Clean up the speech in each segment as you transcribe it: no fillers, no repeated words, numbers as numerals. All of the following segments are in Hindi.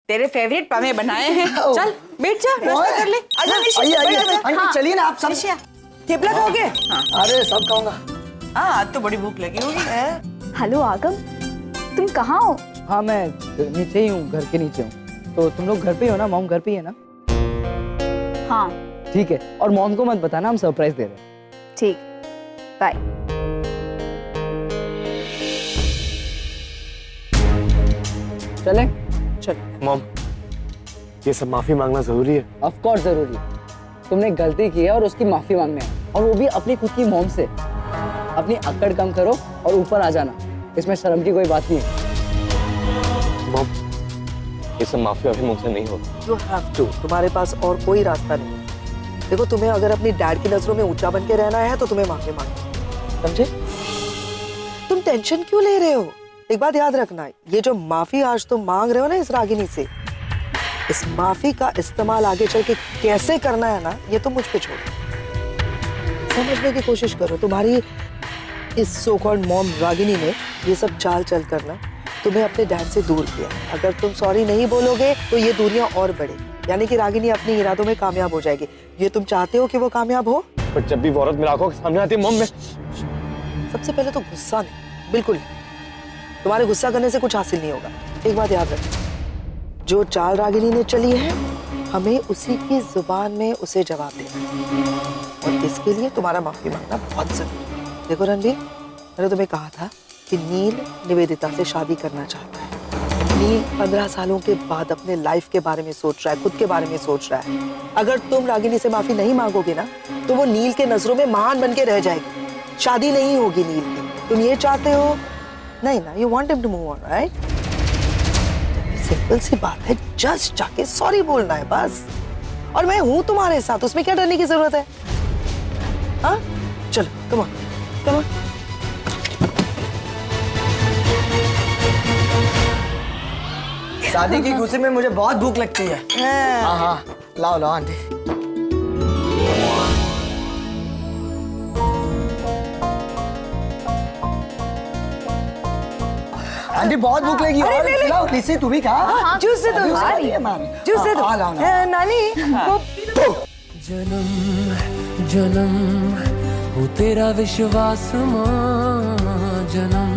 तेरे फेवरेट पमे बनाए हैं। चल बैठ जा, नाश्ता कर ले। आजा निशा, आइए चलिए ना आप सब। थेपला खाओगे? अरे सब खाऊंगा। हाँ आज तो बड़ी भूख लगी होगी। हेलो आगम, तुम कहाँ हो? हाँ मैं नीचे ही हूँ, घर के नीचे हूँ। तो तुम लोग घर पे ही हो ना? मॉम घर पे ही है ना? हाँ ठीक है, और मॉम को मत बताना हम सरप्राइज दे रहे हैं। ठीक, बाय। चले? चल मॉम, ये सब माफी मांगना जरूरी है? ऑफ कोर्स जरूरी है। तुमने गलती की है और उसकी माफी मांगने है, और वो भी अपनी खुद की मॉम से। अपनी अक्कड़ कम करो और ऊपर आ जाना, इसमें शर्म की कोई बात नहीं है। मॉम, ये सब माफी अभी मुझसे नहीं होगा। You have to, तुम्हारे पास और कोई रास्ता नहीं। देखो, तुम्हें अगर अपनी डैड की नजरों में ऊंचा बन के रहना है तो तुम्हें माफी मांगनी, समझे? तुम टेंशन क्यों ले रहे हो? एक बात याद रखना, ये जो माफी आज तुम मांग रहे हो ना इस रागिनी से, इस माफी का इस्तेमाल आगे चल के कैसे करना है ना, ये तुम मुझ पे छोड़ो। समझने की कोशिश करो। तुम्हारी इस सो कॉल्ड मॉम रागिनी ने ये सब चाल चल करना तुम्हें अपने डैड से दूर किया। अगर तुम सॉरी नहीं बोलोगे तो ये दूरियां और बढ़ेगी, यानी कि रागिनी अपने इरादों में कामयाब हो जाएगी। ये तुम चाहते हो कि वो कामयाब हो? पर जब भी वो औरत मेरे आंखों के सामने आती है मॉम, मैं सबसे पहले तो गुस्सा नहीं, बिल्कुल नहीं। तुम्हारे गुस्सा करने से कुछ हासिल नहीं होगा। एक बात याद रखना, जो चाल रागिनी ने चली है, हमें उसी की जुबान में उसे जवाब देना, और इसके लिए तुम्हारा माफी मांगना बहुत जरूरी है। देखो रणवीर, मैंने तुम्हें कहा था कि नील निवेदिता से शादी करना चाहता है। नील 15 सालों के बाद अपने लाइफ के बारे में सोच रहा है, खुद के बारे में सोच रहा है। अगर तुम रागिनी से माफी नहीं मांगोगे ना, तो वो नील के नजरों में महान बन के रह जाएगी। शादी नहीं होगी नील की। तुम ये चाहते हो? नहीं ना, you want him to move on, right? Simple सी बात है, जस्ट जाके सॉरी बोलना है बस। और मैं हूं तुम्हारे साथ, उसमें क्या डरने की जरूरत है? हाँ चलो, कम ऑन कम ऑन। शादी की खुशी में मुझे बहुत भूख लगती है। हाँ हाँ, लाओ लाओ आंटी। आंटी बहुत भूख लगी। और लाओ निशी, तू भी खा। जूस दे दो, जूस दे दो। नानी जन्म जन्म हो तेरा विश्वास माँ, जन्म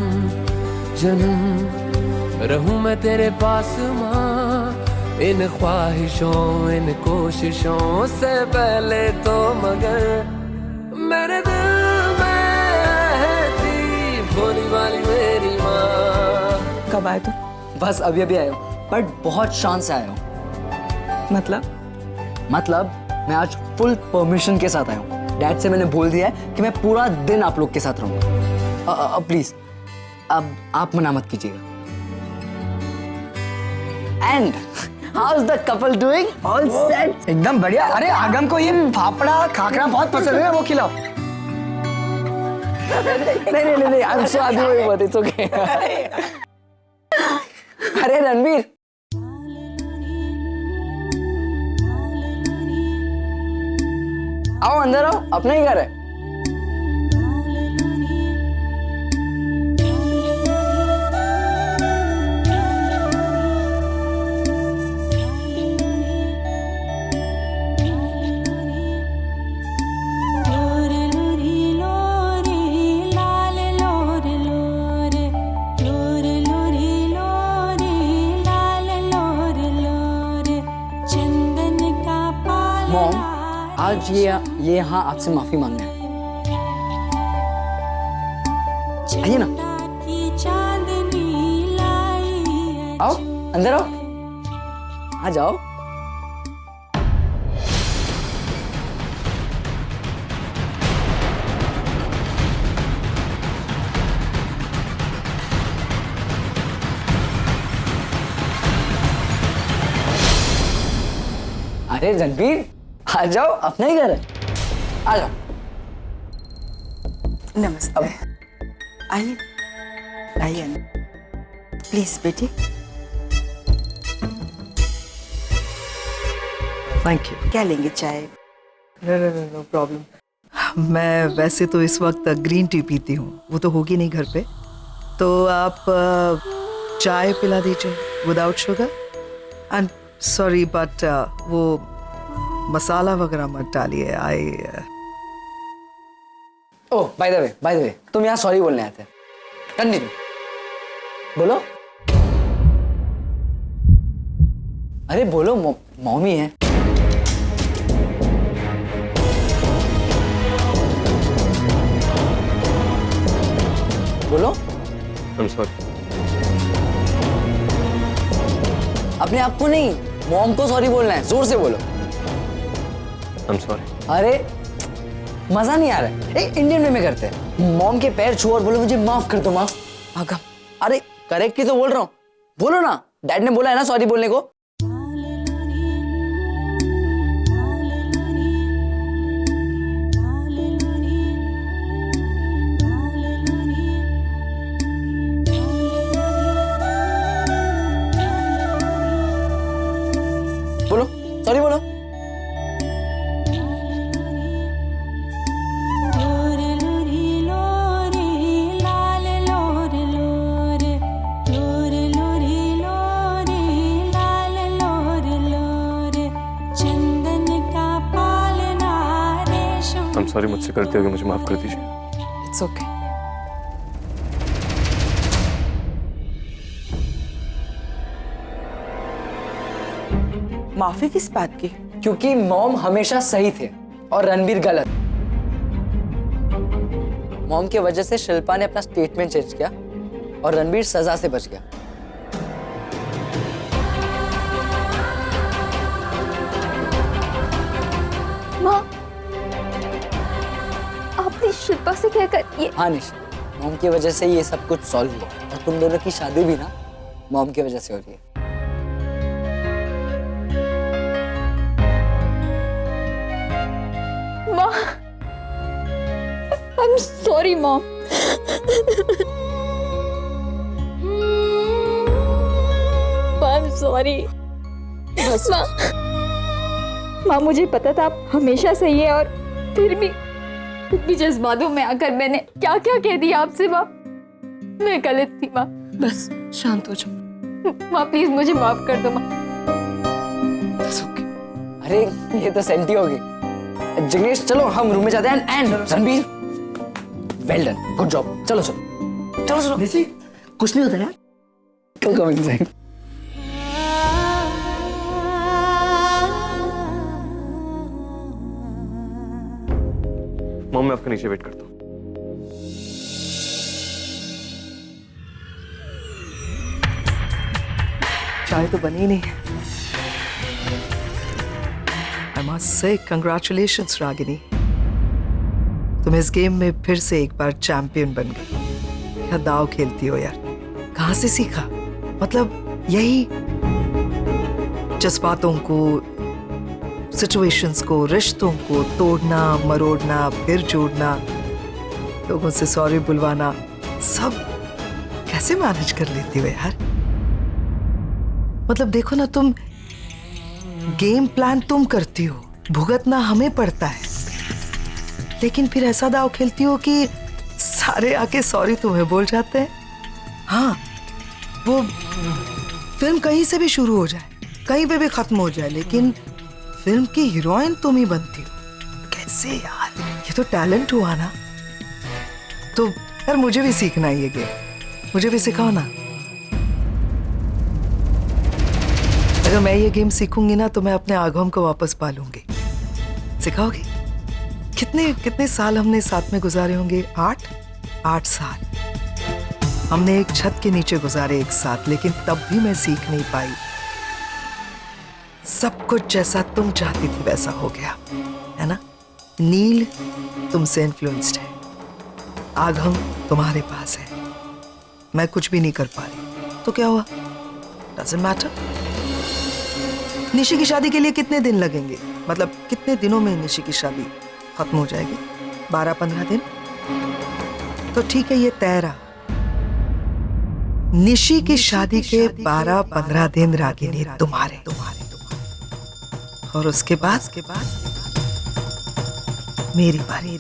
जन्म रहूं मैं तेरे पास माँ। इन ख्वाहिशों इन कोशिशों से पहले तो मगर मेरे दिल में थी भोली वाली मेरी माँ। कब आए तुम? बस अभी अभी आया हूँ, बट बहुत शान से आया हूँ। मतलब मैं आज फुल परमिशन के साथ आया हूँ। डैड से मैंने बोल दिया है कि मैं पूरा दिन आप लोग के साथ रहूंगा। प्लीज अब आप मना मत कीजिएगा। And how is the couple doing? All set? एकदम बढ़िया। अरे आगम को ये फाफड़ा खाकरा बहुत पसंद है, वो खिलाओ। नहीं आई am so happy with its okay. अरे रणवीर, आओ अंदर आओ, अपना ही घर है। मॉम, आज ये यहाँ आपसे माफी मांगना है। आइए ना, आओ अंदर आओ, आ जाओ। अरे रणबीर, आ जाओ, अपना ही घर है, आ जाओ। नमस्ते। आइए आइए, प्लीज बेटी। Thank you. क्या लेंगे, चाय? No problem. मैं वैसे तो इस वक्त ग्रीन टी पीती हूँ, वो तो होगी नहीं घर पे, तो आप चाय पिला दीजिए without sugar. I'm sorry, but वो मसाला वगैरह मत डालिए. ओह बाय द वे तुम यहाँ सॉरी बोलने आए थे. कंटिन्यू बोलो. अरे बोलो, मम्मी है. बोलो. I'm sorry. अपने आप को नहीं, मॉम को सॉरी बोलना है. जोर से बोलो. I'm sorry. अरे मजा नहीं आ रहा है. एक इंडियन वे में करते हैं. मॉम के पैर छू और बोलो मुझे माफ कर दो माँ. आगम, अरे करेक्ट ही तो बोल रहा हूँ. बोलो ना. डैड ने बोला है ना सॉरी बोलने को. बोलो सॉरी बोलो. I'm sorry, मुझसे गलती हो गई, मुझे माफ कर दीजिए. It's okay. माफी किस बात की? क्योंकि मॉम हमेशा सही थे और रणबीर गलत. मॉम की वजह से शिल्पा ने अपना स्टेटमेंट चेंज किया और रणबीर सजा से बच गया. माँ, आपने शिल्पा से कहकर ये. हाँ निशा, मॉम की वजह से ये सब कुछ सॉल्व हुआ और तुम दोनों की शादी भी ना मॉम की वजह से हो रही है. माँ, I'm sorry, Mom. I'm sorry. माँ, मुझे पता था आप हमेशा सही है और फिर भी जज्बातों में आकर मैंने क्या क्या कह दिया आपसे. माँ, मैं गलत थी. माँ बस शांत हो जाओ. माँ, प्लीज मुझे माफ कर दो. माँ, इट्स ओके. अरे ये तो सेंटी होगी. जिग्नेश चलो हम रूम में जाते हैं. And Ranbir well done, good job. चलो चलो चलो चलो. निशी कुछ नहीं होता यार. Come inside. मॉम, मैं आपके नीचे वेट करता हूँ. चाय तो बनी नहीं है. I must say congratulations Ragini. तुम इस गेम में फिर से एक बार चैंपियन बन गई. क्या दाव खेलती हो यार. कहाँ से सीखा? मतलब यही जज्बातों को, सिचुएशंस को, रिश्तों को तोड़ना मरोड़ना फिर जोड़ना, लोगों से सॉरी बुलवाना, सब कैसे मैनेज कर लेती हो यार. मतलब देखो ना, तुम गेम प्लान तुम करती हो, भुगतना हमें पड़ता है, लेकिन फिर ऐसा दाव खेलती हो कि सारे आके सॉरी तुम्हें बोल जाते हैं. हाँ, वो फिल्म कहीं से भी शुरू हो जाए, कहीं पे भी खत्म हो जाए, लेकिन फिल्म की हीरोइन तुम ही बनती हो. कैसे यार, ये तो टैलेंट हुआ ना. तो यार मुझे भी सीखना है ये गेम. मुझे भी सिखाओ ना. अगर मैं ये गेम सीखूंगी ना तो मैं अपने आगम को वापस पालूंगी. सिखाओगी? कितने साल हमने साथ में गुजारे होंगे? 8 साल हमने एक छत के नीचे गुजारे एक साथ, लेकिन तब भी मैं सीख नहीं पाई. सब कुछ जैसा तुम चाहती थी वैसा हो गया है ना. नील तुमसे इन्फ्लुएंस्ड है, आगम तुम्हारे पास है, मैं कुछ भी नहीं कर पा रही. तो क्या हुआ? Doesn't matter. निशी की शादी के लिए कितने दिन लगेंगे? मतलब कितने दिनों में निशी की शादी खत्म हो जाएगी? 12-15 दिन. तो ठीक है, ये तय रहा. निशी की शादी के 12-15 दिन रागिनी तुम्हारे. और उसके बाद मेरी बारी.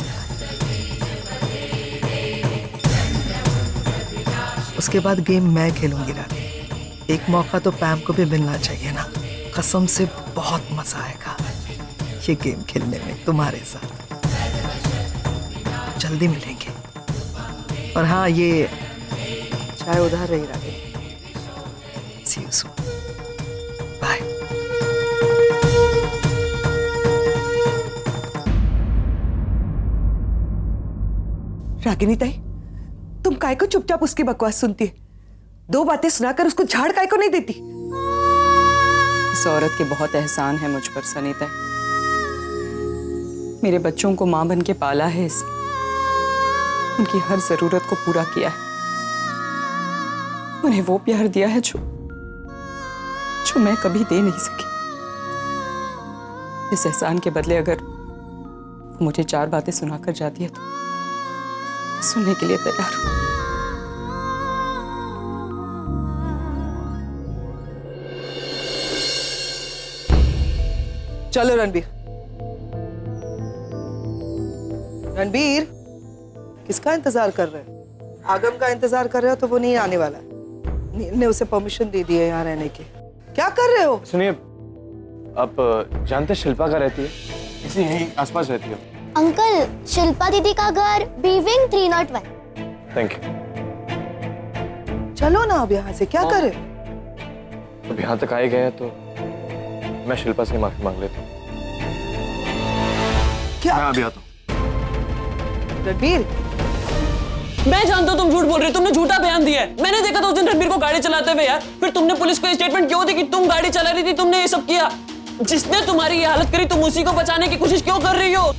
उसके बाद गेम मैं खेलूंगी रागिनी. एक मौका तो पैम को भी मिलना चाहिए ना. कसम से बहुत मजा आएगा ये गेम खेलने में तुम्हारे साथ। जल्दी मिलेंगे। और हाँ, ये चाय उधार रही रागिनी। सी यू सून। बाय। रागिनी ताई, तुम काय को चुपचाप उसकी बकवास सुनती है? 2 बातें सुनाकर उसको झाड़ काय को नहीं देती? इस औरत के बहुत एहसान है मुझ पर सनीता। मेरे बच्चों को मां बन के पाला है, उनकी हर जरूरत को पूरा किया है, उन्हें वो प्यार दिया है जो मैं कभी दे नहीं सकी। इस एहसान के बदले अगर वो मुझे 4 बातें सुनाकर जाती है तो सुनने के लिए तैयार हूं। चलो रणबीर। रणबीर, किसका इंतजार कर रहे हो? आगम का इंतजार कर रहे हो तो वो नहीं आने वाला। नील ने उसे परमिशन दे दी है यहाँ रहने की। क्या कर रहे हो? सुनिए, आप जानते शिल्पा का रहती है? इसी यहीं आसपास रहती हो? अंकल, शिल्पा दीदी का घर बी-विंग 301। Thank you. चलो ना अब यहाँ से, क्या करे? अब यहाँ तक आए गए हैं तो मैं शिल्पा से माफी मांग लेता हूँ। क्या? मैं अभी आता हूँ। रणबीर, मैं जानता हूँ तुम झूठ बोल रहे हो, तुमने झूठा बयान दिया है। मैंने देखा था उस दिन रणबीर को गाड़ी चलाते हुए यार। फिर तुमने पुलिस को स्टेटमेंट क्यों दी कि तुम गाड़ी चला रही थी, तुमने ये सब किया? जिसने तुम्हारी ये हालत करी तुम उसी को बचाने की कोशिश क्यों कर रही हो?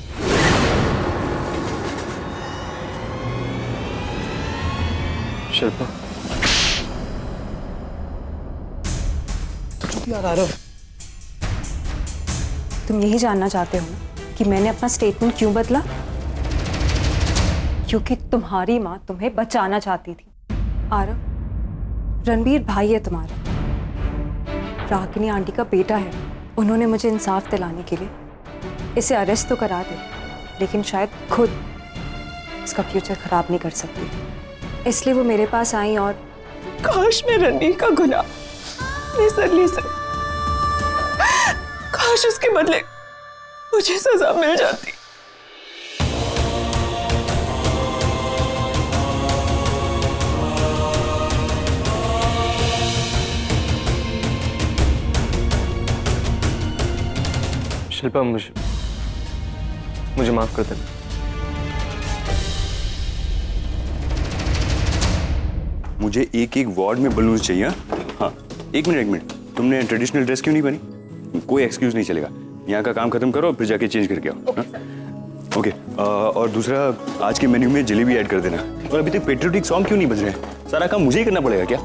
शिल्पा, तुम यही जानना चाहते हो ना कि मैंने अपना स्टेटमेंट क्यों बदला? क्योंकि तुम्हारी माँ तुम्हें बचाना चाहती थी। आरव, रणबीर भाई है तुम्हारा, रागिनी आंटी का बेटा है। उन्होंने मुझे इंसाफ दिलाने के लिए इसे अरेस्ट तो करा दे, लेकिन शायद खुद इसका फ्यूचर खराब नहीं कर सकती। इसलिए वो मेरे पास आई और काश मैं रणबीर का गुनाह अपने सर ले सकती। काश उसके बदले मुझे सजा मिल जाती। शिल्पा, मुझे माफ कर देना। मुझे एक वार्ड में बलून्स चाहिए। हाँ, एक मिनट। तुमने ट्रेडिशनल ड्रेस क्यों नहीं बनी? कोई एक्सक्यूज नहीं चलेगा। यहाँ का काम खत्म करो, फिर जाके चेंज करके आओ। ओके। और दूसरा, आज के मेन्यू में जलेबी ऐड कर देना। और अभी तक पेट्रियोटिक सॉन्ग क्यों नहीं बज रहे हैं? सारा काम मुझे ही करना पड़ेगा क्या?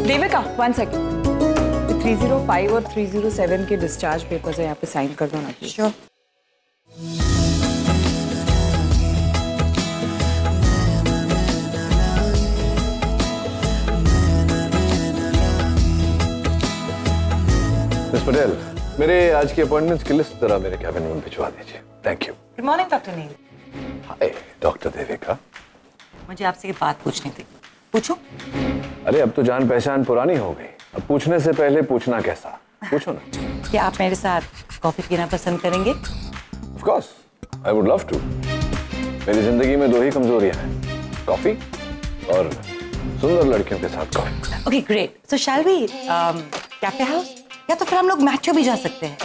देविका, 1 सेकेंड। 305 और 307 के डिस्चार्ज पेपर्स है, यहाँ पे साइन कर दो ना प्लीज। श्योर। मिस पटेल, मेरे आज की अपॉइंटमेंट्स की लिस्ट जरा मेरे कैबिन में भिजवा दीजिए। Thank you. Good morning doctor Neel. Hi doctor Devika. मुझे आपसे एक बात पूछनी थी। पूछो। अरे अब तो जान पहचान पुरानी हो गई, अब पूछने से पहले पूछना कैसा? पूछो ना। क्या आप मेरे साथ कॉफी पीना पसंद करेंगे? Of course, I would love to. मेरी जिंदगी में 2 ही कमजोरियां हैं, कॉफी और सुंदर लड़कियों के साथ coffee. Okay great. So shall we cafe house, या तो फिर हम लोग मैचो भी जा सकते हैं,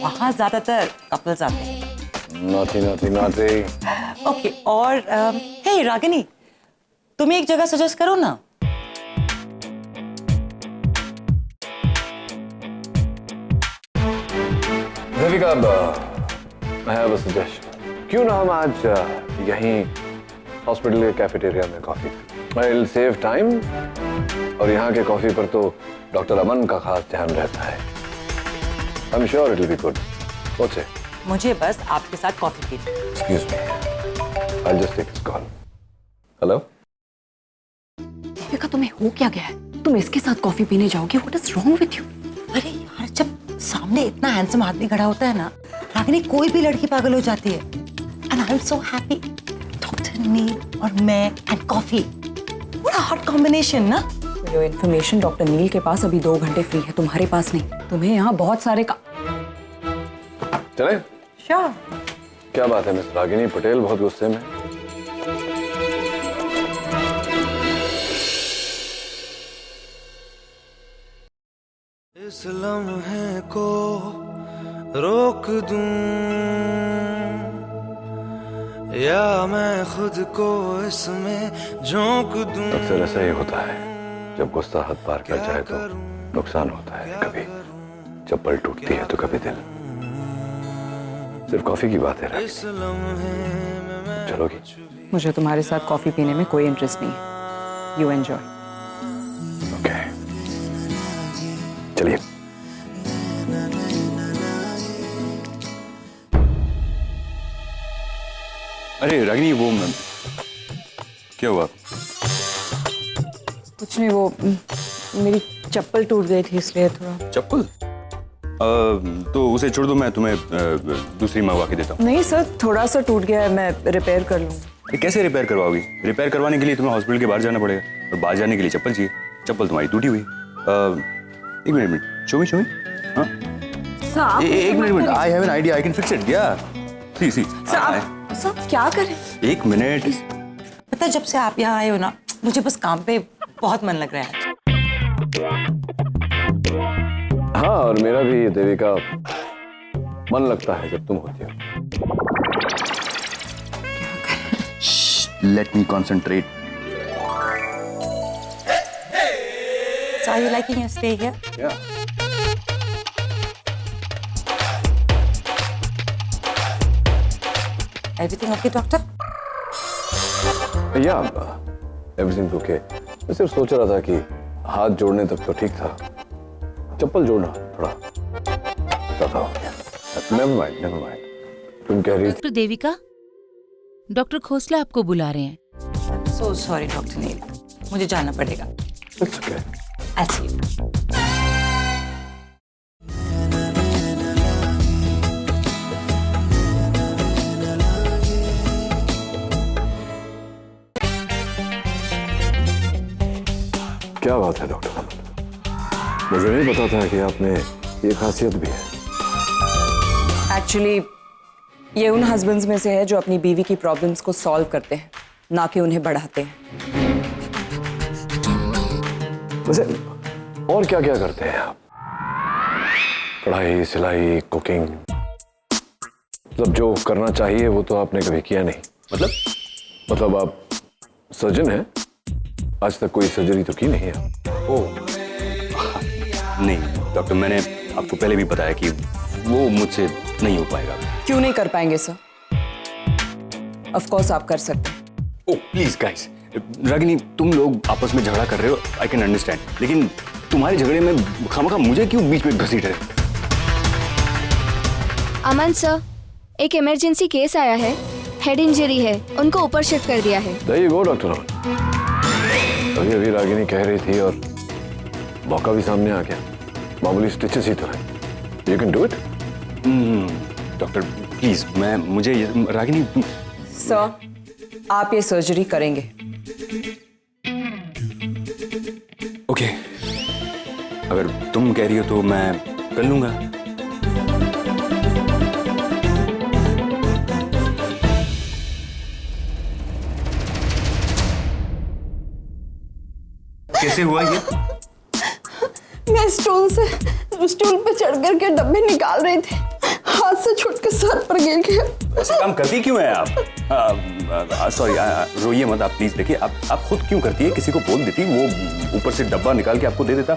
वहाँ ज्यादातर कपल्स आते हैं। नॉटी। ओके। और हे रागिनी, तुम्हें एक जगह सजेस्ट करो ना। Devika, I have a suggestion. क्यों ना हम आज यहीं हॉस्पिटल के कैफेटेरिया में कॉफी पीं? I'll save time और यहाँ के कॉफी पर तो डॉक्टर अमन का खास ध्यान रहता है। I'm sure it'll be good. What's it? मुझे बस आपके साथ कॉफी पीनी। Excuse me. I'll just take this call. Hello? Devika, तुम्हें हो क्या गया है? तुम इसके साथ कॉफी पीने जाओगे? What is wrong with you? अरे यार, जब सामने इतना हैंडसम आदमी खड़ा होता है ना, रागिनी कोई भी लड़की पागल हो जाती है। And I am so happy, doctor Neel और मैं and coffee, what a hot combination ना। योर इन्फॉर्मेशन, डॉक्टर नील के पास अभी 2 घंटे फ्री है, तुम्हारे पास नहीं। तुम्हें यहाँ बहुत सारे चले? श्योर। क्या बात है मिस रागिनी पटेल, बहुत गुस्से में? इस लम्हे को रोक दूं या मैं खुद को इसमें झोंक दूं। अक्सर ऐसा ही होता है, जब गुस्सा हद पार कर जाए तो नुकसान होता है। कभी चप्पल टूटती है तो कभी दिल। सिर्फ कॉफी की बात है रागिनी, चलोगी? मुझे तुम्हारे साथ कॉफी पीने में कोई इंटरेस्ट नहीं है। You enjoy. ओके, चलिए। अरे रागिनी, वो क्या हुआ? कुछ नहीं, वो मेरी चप्पल टूट गई थी इसलिए थोड़ा। चप्पल? तो उसे छोड़ दो, मैं तुम्हें दूसरी मंगवा के देता हूँ। नहीं सर, थोड़ा सा टूट गया है, मैं रिपेयर कर लूँगा। कैसे रिपेयर करवाओगी? रिपेयर करवाने के लिए तुम्हें हॉस्पिटल के बाहर जाना पड़ेगा, और बाहर जाने के लिए चप्पल चाहिए। चप्पल तुम्हारी टूटी हुई। एक मिनट, शो मी। हाँ, एक minute, I have an idea, I can fix it. या सी सब क्या करें? एक मिनट। पता है, जब से आप यहाँ आए हो ना, मुझे बस काम पे बहुत मन लग रहा है। हाँ, और मेरा भी देविका मन लगता है जब तुम होती हो। Let me concentrate. So are you liking your stay here? Yeah. Everything okay, doctor? Yeah, everything's okay. मैं सिर्फ सोच रहा था कि हाथ जोड़ने तक तो ठीक था, चप्पल जोड़ना थोड़ा ज्यादा हो गया। Never mind. तुम कह रही थी? डॉक्टर देविका, डॉक्टर खोसला आपको बुला रहे हैं। So sorry, डॉक्टर नील, मुझे जाना पड़ेगा। It's okay. I'll see you. क्या बात है डॉक्टर अमन, मुझे नहीं पता था कि आप में ये खासियत भी है। एक्चुअली ये उन हस्बैंड्स में से है जो अपनी बीवी की प्रॉब्लम्स को सॉल्व करते हैं, ना कि उन्हें बढ़ाते हैं। वैसे और क्या क्या करते हैं आप? पढ़ाई, सिलाई, कुकिंग, मतलब जो करना चाहिए वो तो आपने कभी किया नहीं। मतलब आप सर्जन हैं, आज तक कोई सर्जरी तो की नहीं है? ओह नहीं डॉक्टर, मैंने आपको पहले भी बताया कि वो मुझसे नहीं हो पाएगा। क्यों नहीं कर पाएंगे सर? ऑफ कोर्स आप कर सकते हैं। ओह प्लीज गाइस, रागिनी तुम लोग आपस में झगड़ा कर रहे हो, आई कैन अंडरस्टैंड, लेकिन तुम्हारे झगड़े में खामखा मुझे क्यों बीच में घसीट रहे? अमन सर, एक इमरजेंसी केस आया है, हेड इंजरी है, उनको ऊपर शिफ्ट कर दिया है। There you go, डॉक्टर अमन। अभी रागिनी कह रही थी और मौका भी सामने आ गया। मामूली स्टिचेस ही तो है, you can do it. Doctor please, मुझे रागिनी। सर आप ये सर्जरी करेंगे? ओके, अगर तुम कह रही हो तो मैं कर लूंगा। कैसे हुआ ये? मैं स्टूल पे चढ़ करके डब्बे निकाल रही थी, हाथ से छूट के सर पर गिर गया। ऐसे काम करती क्यों है आप? सॉरी, रोइए मत आप प्लीज। देखिए आप खुद क्यों करती है? किसी को बोल देती, वो ऊपर से डब्बा निकाल के आपको दे देता।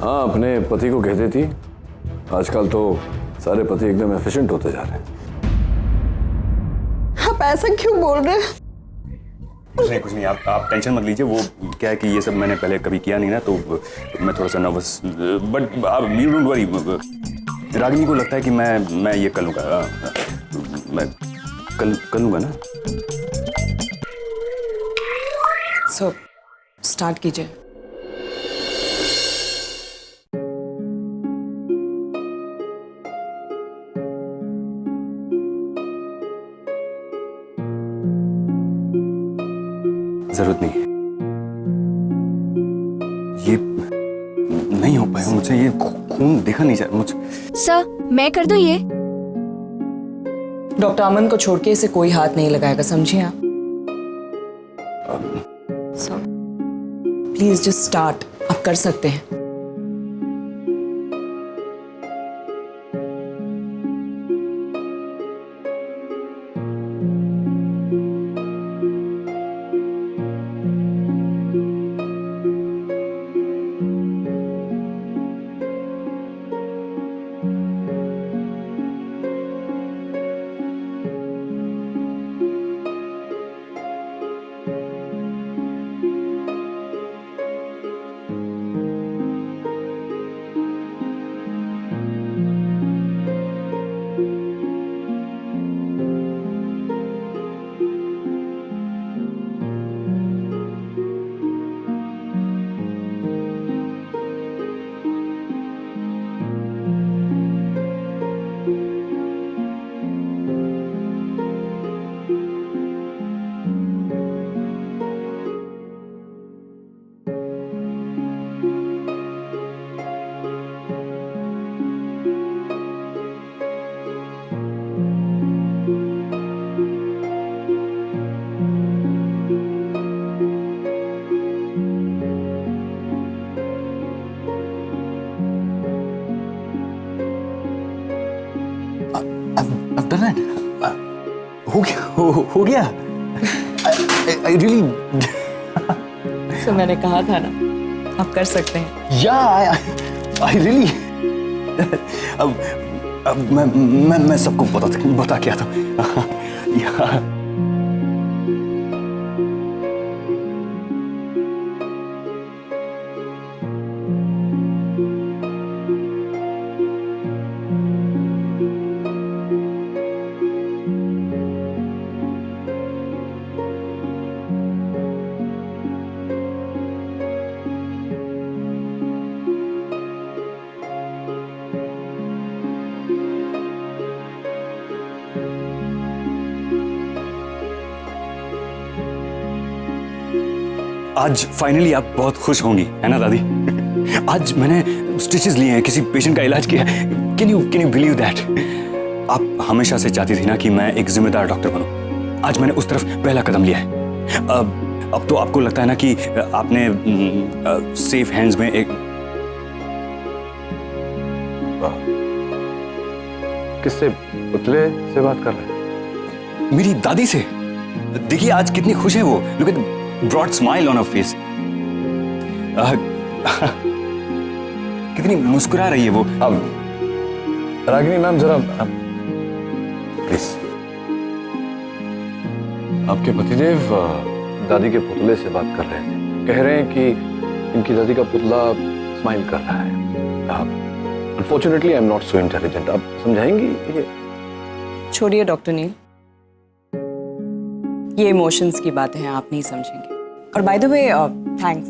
हाँ, अपने पति को कह देती। आजकल तो सारे पति एकदम एफिशिएंट होते जा रहे हैं। आप ऐसा क्यों बोल रहे हैं? कुछ नहीं, आप टेंशन मत लीजिए। वो क्या है कि ये सब मैंने पहले कभी किया नहीं ना, तो मैं थोड़ा सा नर्वस, बट आप यू डोंट वरी। रागिनी को लगता है कि मैं ये कर लूँगा, मैं कर लूँगा ना। सो स्टार्ट कीजिए। जरूरत नहीं है। ये नहीं हो पाएगा मुझसे, ये खून देखा नहीं जा रहा मुझे। सर मैं कर दूं ये? डॉक्टर अमन को छोड़ के इसे कोई हाथ नहीं लगाएगा, समझिए आप। प्लीज जस्ट स्टार्ट, आप कर सकते हैं। हो गया। I really सो मैंने कहा था ना, आप कर सकते हैं। I really अब मैं सबको बता के आता हूँ। आज फाइनली आप बहुत खुश होंगी, है ना दादी? आज मैंने स्टिचेस लिए हैं, किसी पेशेंट का इलाज किया है। Can you believe that? आप हमेशा से चाहती थी ना कि मैं एक जिम्मेदार डॉक्टर बनूं। आज मैंने उस तरफ पहला कदम लिया है। अब तो आपको लगता है ना कि आपने सेफ हैंड्स में एक किससे? पुतले से बात कर रहे हैं? मेरी दादी से। देखिए आज कितनी खुश है वो। Look at broad smile on her face. कितनी मुस्कुरा रही है वो। अब रागिनी मैम जरा प्लीज। आपके पतिदेव दादी के पुतले से बात कर रहे हैं। कह रहे हैं कि इनकी दादी का पुतला स्माइल कर रहा है। Unfortunately I am not so intelligent. आप समझाएंगी ये? छोड़िए डॉक्टर नील, ये इमोशंस की बातें हैं, आप नहीं समझेंगे। और बाय द वे थैंक्स,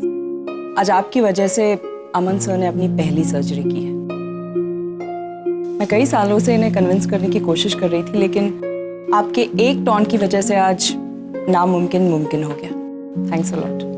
आज आपकी वजह से अमन सर ने अपनी पहली सर्जरी की है। मैं कई सालों से इन्हें कन्विंस करने की कोशिश कर रही थी, लेकिन आपके एक टॉन्ट की वजह से आज नामुमकिन मुमकिन हो गया। Thanks a lot.